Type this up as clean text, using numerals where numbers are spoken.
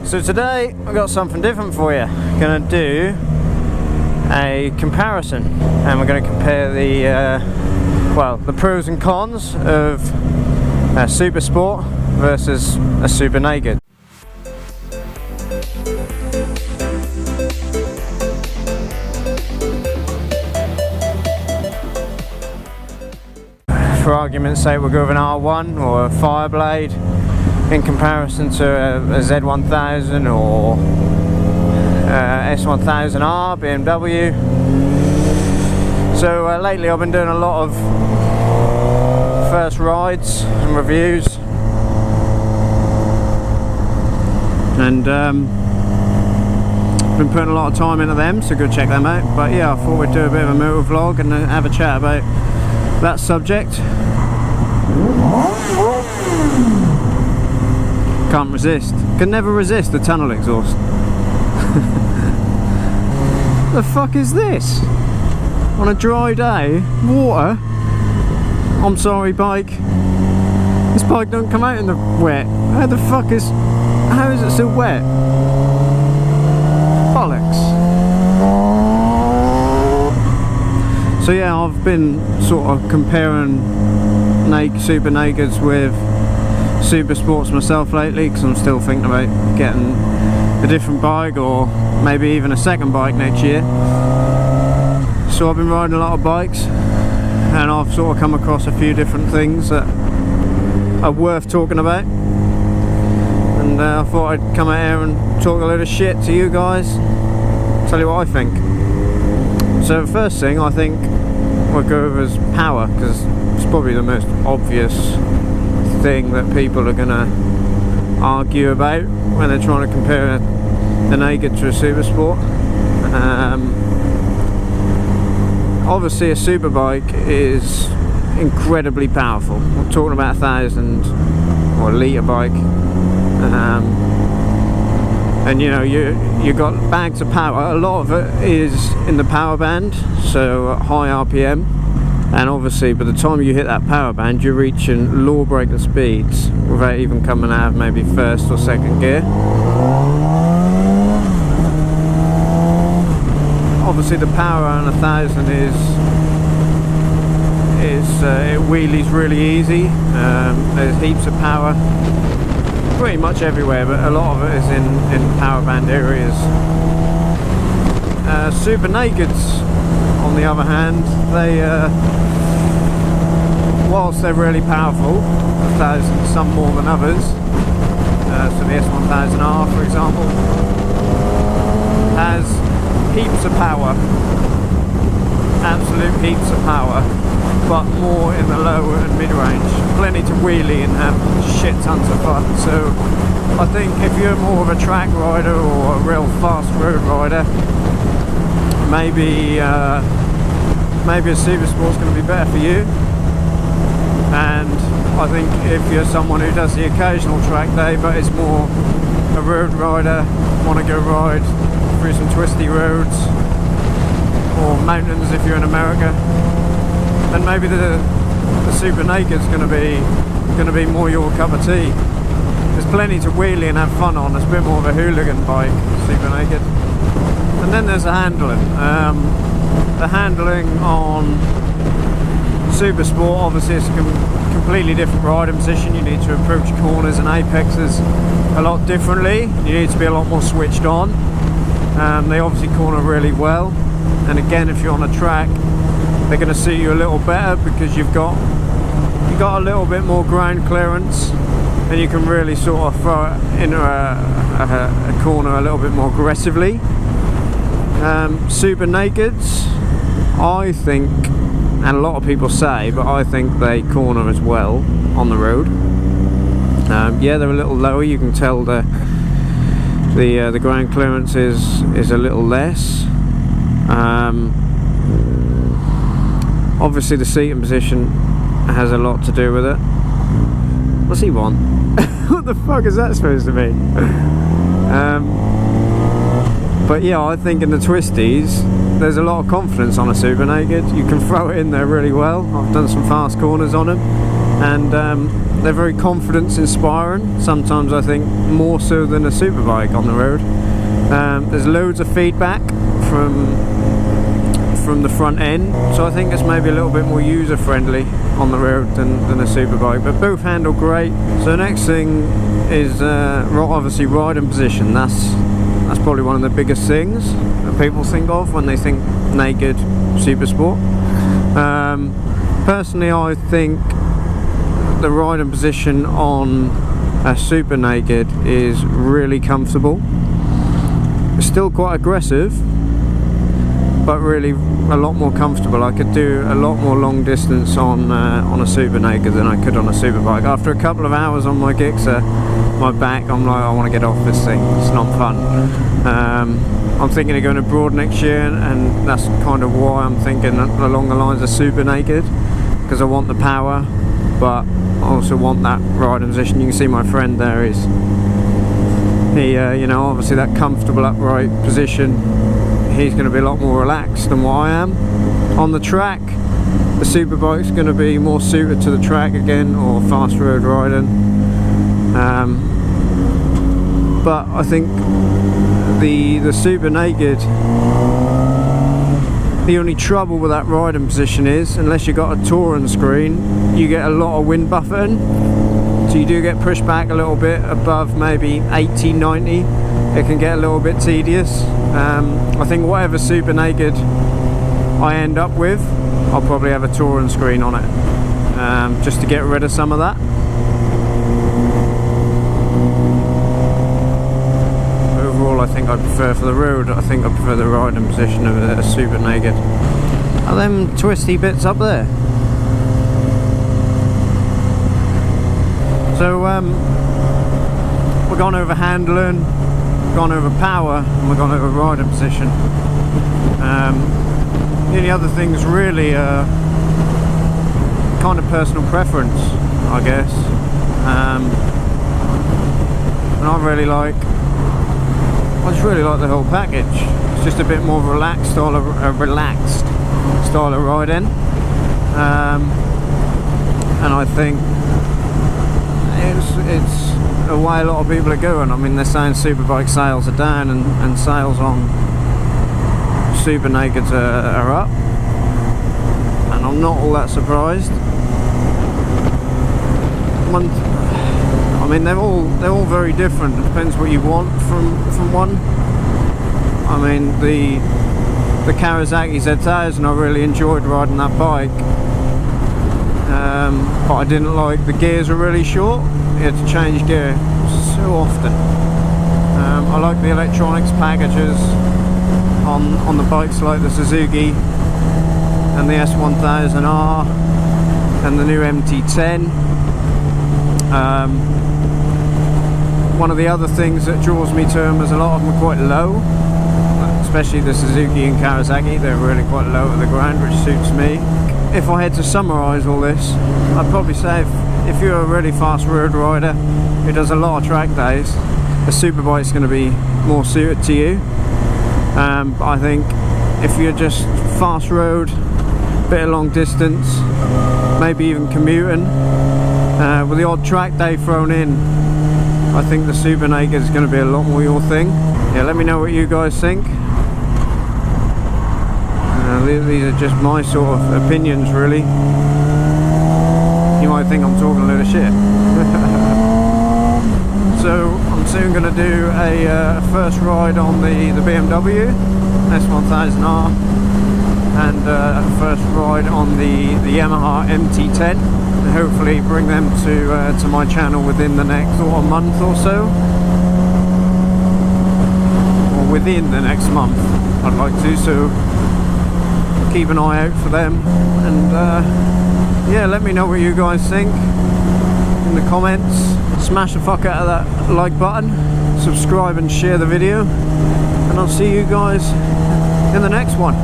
So today I've got something different for you. Gonna do a comparison, and we're going to compare the pros and cons of a Super Sport versus a Super Naked. For argument's sake, we'll go with an R1 or a Fireblade in comparison to a Z1000 or S1000R BMW. So lately I've been doing a lot of first rides and reviews, and been putting a lot of time into them, so go check them out. But yeah, I thought we'd do a bit of a motovlog and have a chat about that subject. Can't resist. Can never resist the tunnel exhaust. The fuck is this? On a dry day, water? I'm sorry, bike. This bike don't come out in the wet. How is it still wet? Bollocks. So yeah, I've been sort of comparing Super Nakeds with Super Sports myself lately, because I'm still thinking about getting a different bike, or maybe even a second bike next year. So I've been riding a lot of bikes, and I've sort of come across a few different things that are worth talking about, and I thought I'd come out here and talk a load of shit to you guys, tell you what I think. So the first thing I think we'll go over is power, because it's probably the most obvious thing that people are going to argue about when they're trying to compare a Naked to a Super Sport. Obviously a Superbike is incredibly powerful. We're talking about 1,000 or litre bike, and you know, you got bags of power. A lot of it is in the power band, so at high RPM, and obviously by the time you hit that power band you're reaching law breaking speeds without even coming out of maybe first or second gear. Obviously the power on 1,000 it wheelies really easy. There's heaps of power pretty much everywhere, but a lot of it is in power band areas. Super Nakeds, on the other hand, they whilst they're really powerful, 1,000 some more than others, so the S1000R for example has heaps of power, absolute heaps of power, but more in the low and mid range, plenty to wheelie and have shit tons of fun. So I think if you're more of a track rider or a real fast road rider, maybe a Super Sport's going to be better for you. And I think if you're someone who does the occasional track day but is more a road rider, want to go ride through some twisty roads or mountains if you're in America, then maybe the Super Naked's going to be more your cup of tea. There's plenty to wheelie and have fun on. It's a bit more of a hooligan bike, Super Naked. And then there's the handling. The handling on Super Sport, obviously it's a completely different riding position. You need to approach corners and apexes a lot differently. You need to be a lot more switched on. They obviously corner really well, and again, if you're on a track, they're going to suit you a little better because you've got a little bit more ground clearance, and you can really sort of throw it into a corner a little bit more aggressively. Super Nakeds, I think, and a lot of people say, but I think they corner as well on the road. Yeah, they're a little lower. You can tell the ground clearance is a little less. Obviously the seating position has a lot to do with it. What's he want? What the fuck is that supposed to be? But yeah, I think in the twisties there's a lot of confidence on a Super Naked. You can throw it in there really well. I've done some fast corners on them, and they're very confidence inspiring, sometimes I think more so than a Superbike on the road. There's loads of feedback from the front end, so I think it's maybe a little bit more user friendly on the road than a Superbike, but both handle great. So the next thing is obviously riding position. That's probably one of the biggest things that people think of when they think naked super sport. Personally, I think the riding position on a super naked is really comfortable. It's still quite aggressive, but really a lot more comfortable. I could do a lot more long distance on a super naked than I could on a Superbike. After a couple of hours on my Gixxer, my back, I'm like, I want to get off this thing. It's not fun. I'm thinking of going abroad next year, and that's kind of why I'm thinking along the lines of super naked, because I want the power, but I also want that riding position. You can see my friend there is, you know, obviously that comfortable upright position. He's going to be a lot more relaxed than what I am. On the track, the Superbike's going to be more suited to the track again, or fast road riding. But I think the super naked, the only trouble with that riding position is, unless you've got a touring screen, you get a lot of wind buffeting. So you do get pushed back a little bit above maybe 80, 90. It can get a little bit tedious. I think whatever super naked I end up with, I'll probably have a touring screen on it, just to get rid of some of that. Overall, I think I prefer, for the road, I think I prefer the riding position of a super naked. Are them twisty bits up there? So we've gone over handling, gone over power, and we've gone over riding position. The only other things really kind of personal preference, I guess. And I just really like the whole package. It's just a bit more relaxed style of riding, and I think it's the way a lot of people are going. I mean, they're saying Superbike sales are down, and sales on super nakeds are up, and I'm not all that surprised. I mean, they're all very different. It depends what you want from one. I mean, the Kawasaki Z1000, I really enjoyed riding that bike, but I didn't like the gears were really short. You had to change gear so often. I like the electronics packages on the bikes like the Suzuki and the S1000R and the new MT10. One of the other things that draws me to them is a lot of them are quite low, especially the Suzuki and Kawasaki. They're really quite low to the ground, which suits me. If I had to summarise all this, I'd probably say if you're a really fast road rider who does a lot of track days, a Superbike's going to be more suited to you. But I think if you're just fast road, bit of long distance, maybe even commuting, with the odd track day thrown in, I think the super naked is going to be a lot more your thing. Yeah, let me know what you guys think. These are just my sort of opinions, really. You might think I'm talking a load of shit. So I'm soon going to do a first ride on the BMW S1000R, and a first ride on the Yamaha MT10, and hopefully bring them to my channel within the next month or so, or within the next month I'd like to, so keep an eye out for them. And yeah, let me know what you guys think in the comments. Smash the fuck out of that like button, subscribe and share the video, and I'll see you guys in the next one.